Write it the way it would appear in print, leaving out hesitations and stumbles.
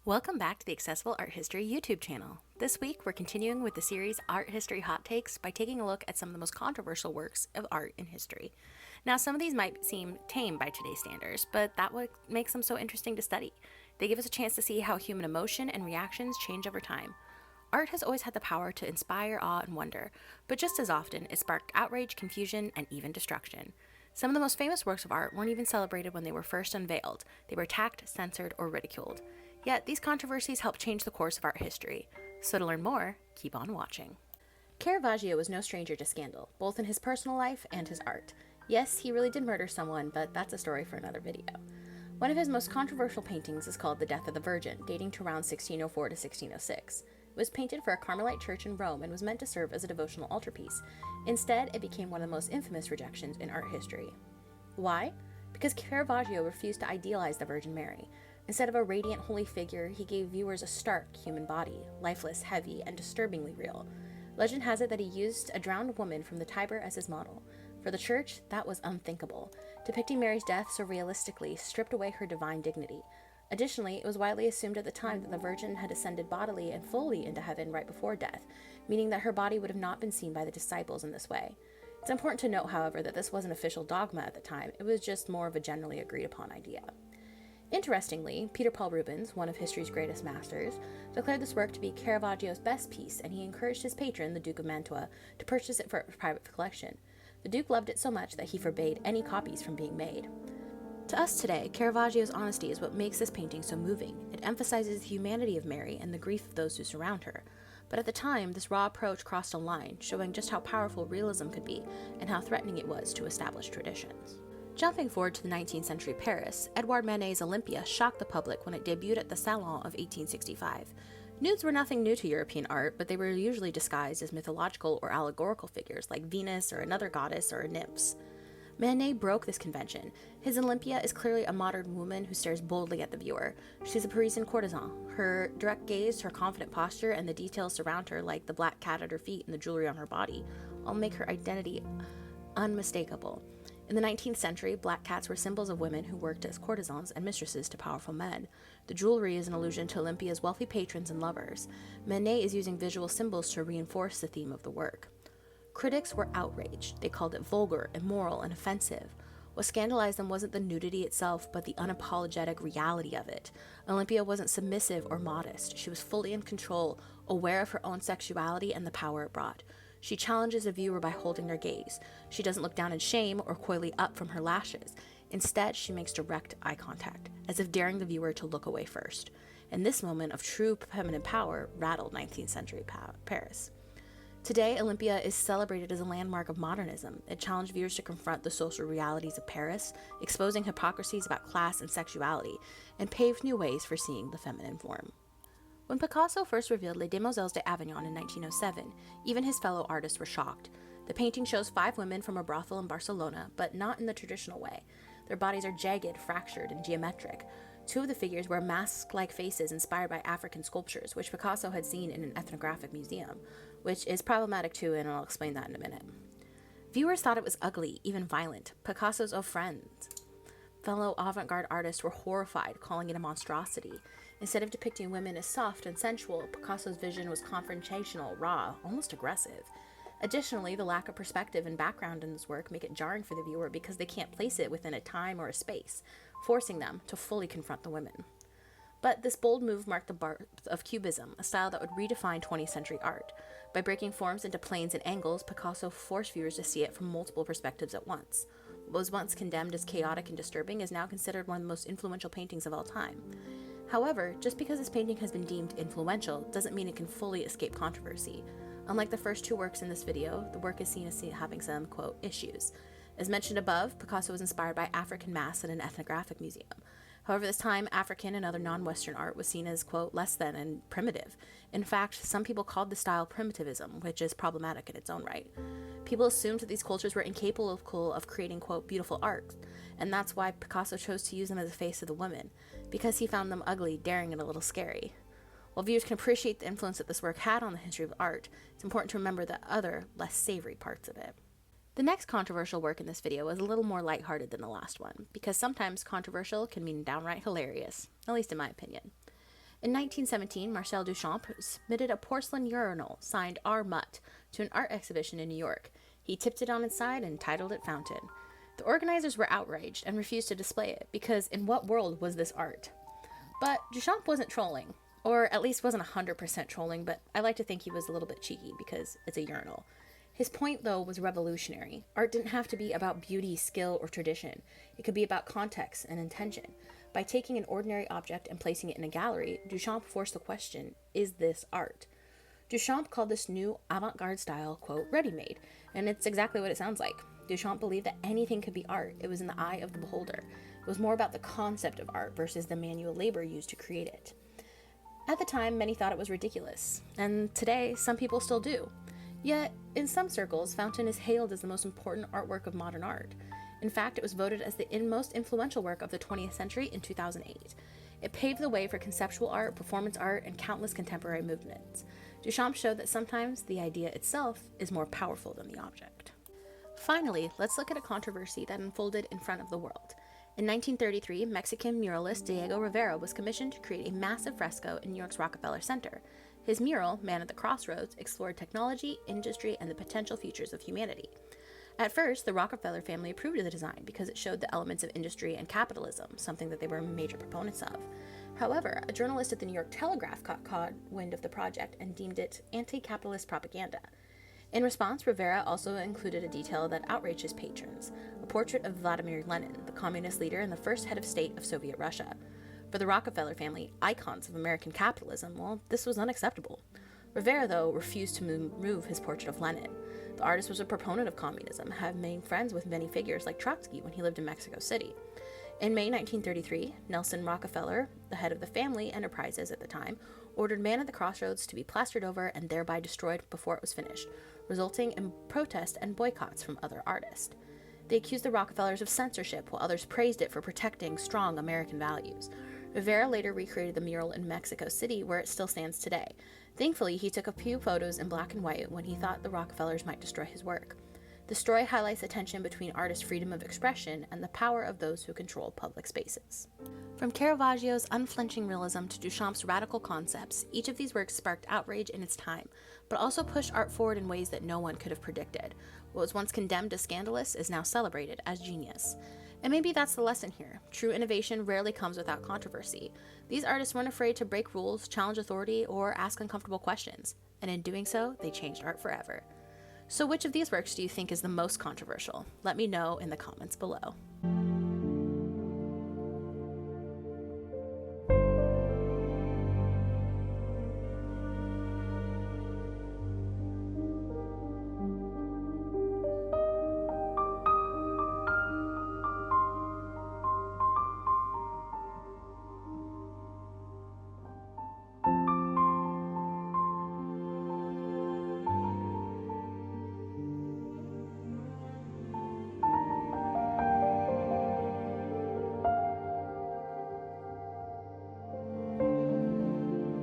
Welcome back to the Accessible Art History YouTube channel. This week, we're continuing with the series Art History Hot Takes by taking a look at some of the most controversial works of art in history. Now, some of these might seem tame by today's standards, but that's what makes them so interesting to study. They give us a chance to see how human emotion and reactions change over time. Art has always had the power to inspire awe and wonder, but just as often, it sparked outrage, confusion, and even destruction. Some of the most famous works of art weren't even celebrated when they were first unveiled. They were attacked, censored, or ridiculed. Yet, these controversies helped change the course of art history. So to learn more, keep on watching. Caravaggio was no stranger to scandal, both in his personal life and his art. Yes, he really did murder someone, but that's a story for another video. One of his most controversial paintings is called The Death of the Virgin, dating to around 1604 to 1606. It was painted for a Carmelite church in Rome and was meant to serve as a devotional altarpiece. Instead, it became one of the most infamous rejections in art history. Why? Because Caravaggio refused to idealize the Virgin Mary. Instead of a radiant holy figure, he gave viewers a stark human body, lifeless, heavy, and disturbingly real. Legend has it that he used a drowned woman from the Tiber as his model. For the church, that was unthinkable. Depicting Mary's death so realistically stripped away her divine dignity. Additionally, it was widely assumed at the time that the Virgin had ascended bodily and fully into heaven right before death, meaning that her body would have not been seen by the disciples in this way. It's important to note, however, that this wasn't official dogma at the time. It was just more of a generally agreed upon idea. Interestingly, Peter Paul Rubens, one of history's greatest masters, declared this work to be Caravaggio's best piece, and he encouraged his patron, the Duke of Mantua, to purchase it for a private collection. The Duke loved it so much that he forbade any copies from being made. To us today, Caravaggio's honesty is what makes this painting so moving. It emphasizes the humanity of Mary and the grief of those who surround her. But at the time, this raw approach crossed a line, showing just how powerful realism could be and how threatening it was to established traditions. Jumping forward to the 19th century Paris, Edouard Manet's Olympia shocked the public when it debuted at the Salon of 1865. Nudes were nothing new to European art, but they were usually disguised as mythological or allegorical figures like Venus or another goddess or nymphs. Manet broke this convention. His Olympia is clearly a modern woman who stares boldly at the viewer. She's a Parisian courtesan. Her direct gaze, her confident posture, and the details surround her, like the black cat at her feet and the jewelry on her body, all make her identity unmistakable. In the 19th century, black cats were symbols of women who worked as courtesans and mistresses to powerful men. The jewelry is an allusion to Olympia's wealthy patrons and lovers. Manet is using visual symbols to reinforce the theme of the work. Critics were outraged. They called it vulgar, immoral, and offensive. What scandalized them wasn't the nudity itself, but the unapologetic reality of it. Olympia wasn't submissive or modest. She was fully in control, aware of her own sexuality and the power it brought. She challenges the viewer by holding their gaze. She doesn't look down in shame or coyly up from her lashes. Instead, she makes direct eye contact, as if daring the viewer to look away first. And this moment of true feminine power rattled 19th century Paris. Today, Olympia is celebrated as a landmark of modernism. It challenged viewers to confront the social realities of Paris, exposing hypocrisies about class and sexuality, and paved new ways for seeing the feminine form. When Picasso first revealed Les Demoiselles d'Avignon in 1907, even his fellow artists were shocked. The painting shows 5 women from a brothel in Barcelona, but not in the traditional way. Their bodies are jagged, fractured, and geometric. 2 of the figures wear mask-like faces inspired by African sculptures, which Picasso had seen in an ethnographic museum, which is problematic too, and I'll explain that in a minute. Viewers thought it was ugly, even violent. Picasso's own friends, fellow avant-garde artists, were horrified, calling it a monstrosity. Instead of depicting women as soft and sensual, Picasso's vision was confrontational, raw, almost aggressive. Additionally, the lack of perspective and background in this work make it jarring for the viewer because they can't place it within a time or a space, forcing them to fully confront the women. But this bold move marked the birth of Cubism, a style that would redefine 20th century art. By breaking forms into planes and angles, Picasso forced viewers to see it from multiple perspectives at once. What was once condemned as chaotic and disturbing is now considered one of the most influential paintings of all time. However, just because this painting has been deemed influential doesn't mean it can fully escape controversy. Unlike the first 2 works in this video, the work is seen as having some, quote, issues. As mentioned above, Picasso was inspired by African masks in an ethnographic museum. However, this time, African and other non-Western art was seen as, quote, less than and primitive. In fact, some people called the style primitivism, which is problematic in its own right. People assumed that these cultures were incapable of creating, quote, beautiful art, and that's why Picasso chose to use them as a face of the women, because he found them ugly, daring, and a little scary. While viewers can appreciate the influence that this work had on the history of art, it's important to remember the other, less savory parts of it. The next controversial work in this video is a little more lighthearted than the last one, because sometimes controversial can mean downright hilarious, at least in my opinion. In 1917, Marcel Duchamp submitted a porcelain urinal signed R. Mutt to an art exhibition in New York. He tipped it on its side and titled it Fountain. The organizers were outraged and refused to display it because in what world was this art? But Duchamp wasn't trolling, or at least wasn't 100% trolling, but I like to think he was a little bit cheeky because it's a urinal. His point, though, was revolutionary. Art didn't have to be about beauty, skill, or tradition. It could be about context and intention. By taking an ordinary object and placing it in a gallery, Duchamp forced the question, is this art? Duchamp called this new avant-garde style, quote, ready-made, and it's exactly what it sounds like. Duchamp believed that anything could be art. It was in the eye of the beholder. It was more about the concept of art versus the manual labor used to create it. At the time, many thought it was ridiculous, and today, some people still do. Yet, in some circles, Fountain is hailed as the most important artwork of modern art. In fact, it was voted as the most influential work of the 20th century in 2008. It paved the way for conceptual art, performance art, and countless contemporary movements. Duchamp showed that sometimes the idea itself is more powerful than the object. Finally, let's look at a controversy that unfolded in front of the world. In 1933, Mexican muralist Diego Rivera was commissioned to create a massive fresco in New York's Rockefeller Center. His mural, Man at the Crossroads, explored technology, industry, and the potential futures of humanity. At first, the Rockefeller family approved of the design because it showed the elements of industry and capitalism, something that they were major proponents of. However, a journalist at the New York Telegraph caught wind of the project and deemed it anti-capitalist propaganda. In response, Rivera also included a detail that outraged his patrons, a portrait of Vladimir Lenin, the communist leader and the first head of state of Soviet Russia. For the Rockefeller family, icons of American capitalism, well, this was unacceptable. Rivera, though, refused to remove his portrait of Lenin. The artist was a proponent of communism, having made friends with many figures like Trotsky when he lived in Mexico City. In May 1933, Nelson Rockefeller, the head of the family enterprises at the time, ordered Man at the Crossroads to be plastered over and thereby destroyed before it was finished, resulting in protest and boycotts from other artists. They accused the Rockefellers of censorship, while others praised it for protecting strong American values. Rivera later recreated the mural in Mexico City, where it still stands today. Thankfully, he took a few photos in black and white when he thought the Rockefellers might destroy his work. The story highlights the tension between artists' freedom of expression and the power of those who control public spaces. From Caravaggio's unflinching realism to Duchamp's radical concepts, each of these works sparked outrage in its time, but also pushed art forward in ways that no one could have predicted. What was once condemned as scandalous is now celebrated as genius. And maybe that's the lesson here. True innovation rarely comes without controversy. These artists weren't afraid to break rules, challenge authority, or ask uncomfortable questions. And in doing so, they changed art forever. So which of these works do you think is the most controversial? Let me know in the comments below.